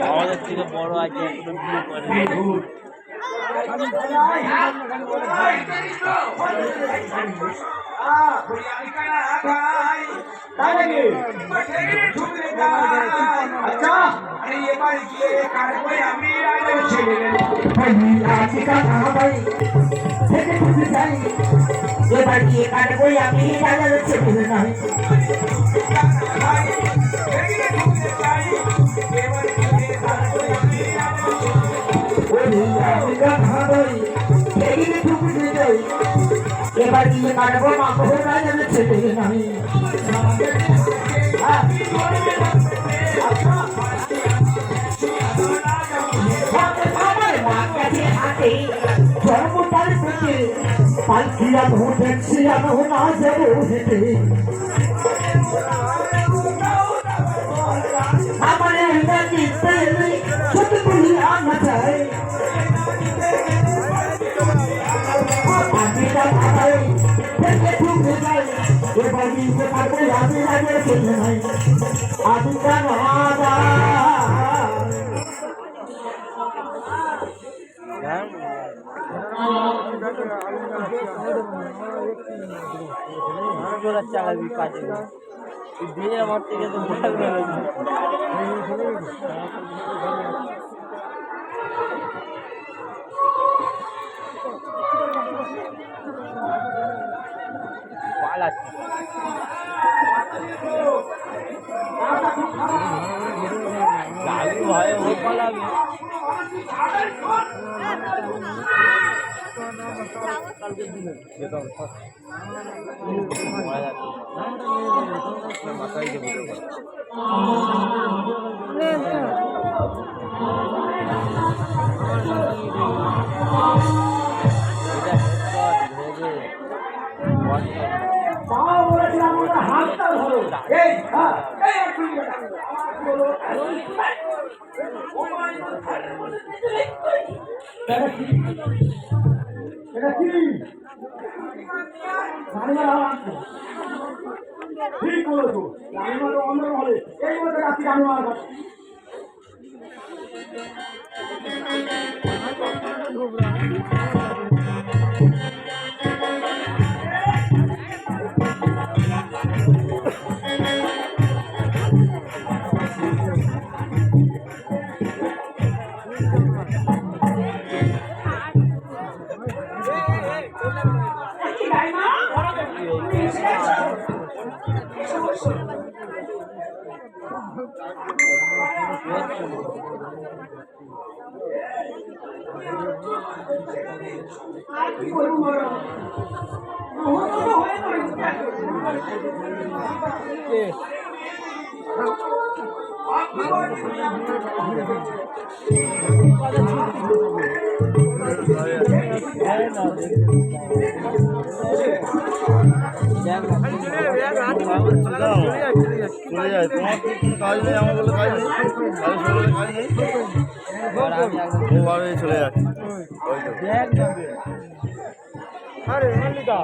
আমাদের থেকে বড় আছে এবার গিয়ে কাটবো আমি রাজার ছেলে নয় এবার গিয়ে কাটবো মাকে রাজার ছেলে নয় জন্মতার পেটে পালকিয়া ভোটেছি আমি না যাবো হেঁটে আমার ছোট বলি আনা যায় এবার নিতে পারবো আমি রাজার ছেলে নাই আমি কেন চালাবি কাজে দিয়ে আমার থেকে তো পালাচ্ছে ভয়ে ও পালাবে মাথায় ঠিক বলেছো অন্য হলে এই মধ্যে রাত্রি আমি চলে যায় তোমার কাজ নেই আমার বলে কাজ নেই কাজ নেই ওভাবে চলে যাচ্ছে আরে মল্লিকা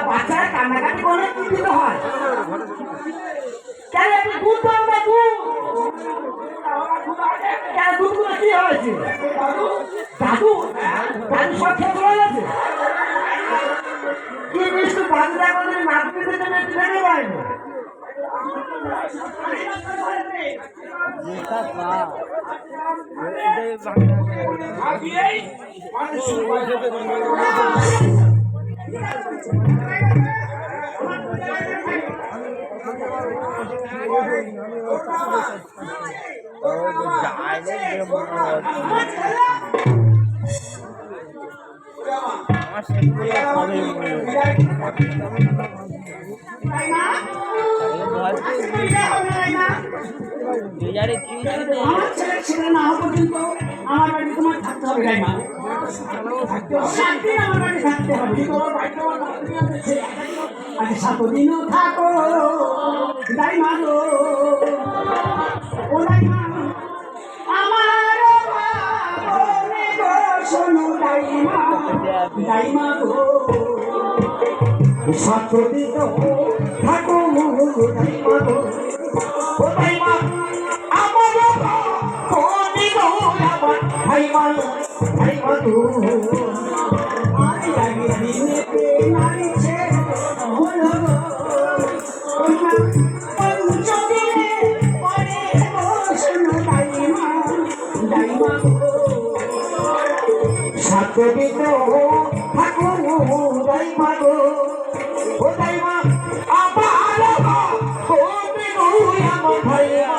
বাচ্চারা কান্নাকাটি করলে কি দিতে হয় কেন একটু দুধ দাও না দুধ দুধগুলো কি হয়েছে দাদু দাদু সব খেয়ে চলে গেছে কি মিষ্টি বাচ্চা করলে নাচতে জন্য ফেলে পারেনি আমার সেগুলো কবে আমার ছেলে না হওয়া পর্যন্ত আমার বাড়ি তোমার থাকতে হবে গাইমা। সাতদিন আমার বাড়ি থাকতে হবে। তোমার বাড়িতে আজ 7 দিনও থাকো গাইমা গো। ও গাইমা আমার মনে গো শোনো গাইমা গাইমা গো। 7 দিনও থাকো গাইমা গো। ও গাইমা আমার মনে গো গাইমা গাইমা গো। আজ লাগে দিনেতে নাইছে হলো গো। ওইমা পঞ্চদিনে পরে গো শোনো গাইমা গাইমা গো। 7 দিনও থাকো গাইমা গো।